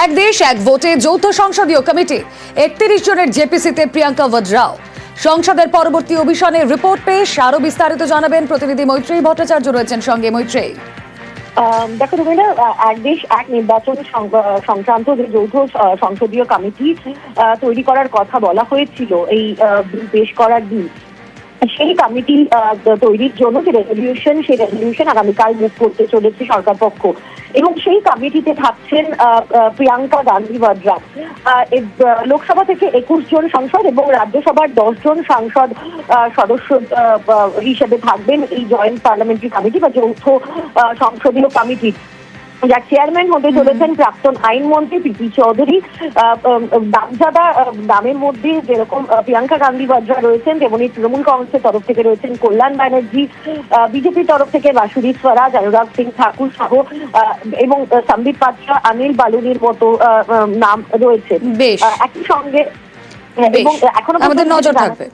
এক দেশ এক ভোটে যৌথ সংসদীয় কমিটি ৩১ জনের জেপিসিতে প্রিয়াঙ্কা ভদ্রাও। সংসদের পরবর্তী অভিশনের রিপোর্ট পেশ। আরো বিস্তারিত জানাবেন প্রতিনিধি মৈত্রেয়ী ভট্টাচার্য, রয়েছেন সঙ্গে। মৈত্রেয়ী, দেখো তুমি না, এক দেশ এক নির্বাচন সংক্রান্ত যে যৌথ সংসদীয় কমিটি তৈরি করার কথা বলা হয়েছিল এই পেশ করার দিন, সেই কমিটি তৈরির জন্য যে রেজলিউশন আগামীকাল মুখ করতে চলেছে সরকার পক্ষ, এবং সেই কমিটিতে থাকছেন প্রিয়াঙ্কা গান্ধী ভদ্রা। লোকসভা থেকে 21 জন সাংসদ এবং রাজ্যসভার 10 জন সাংসদ সদস্য হিসেবে থাকবেন এই জয়েন্ট পার্লামেন্টারি কমিটি বা যৌথ সংসদীয় কমিটি, যার চেয়ারম্যান হতে চলেছেন প্রাক্তন আইনমন্ত্রী পিপি চৌধুরী। দামজাদা নামের মধ্যে যেরকম প্রিয়াঙ্কা গান্ধী ভদ্রা রয়েছেন, তেমনি তৃণমূল কংগ্রেসের তরফ থেকে রয়েছেন কল্যাণ ব্যানার্জি, বিজেপির তরফ থেকে বাসুদী স্বরাজ, অনুরাগ সিং ঠাকুর সহ এবং সম্বিত পাত্রা, অনিল বালুনির মতো নাম রয়েছে। একই সঙ্গে এবং এখনো আমাদের নজর থাকবে।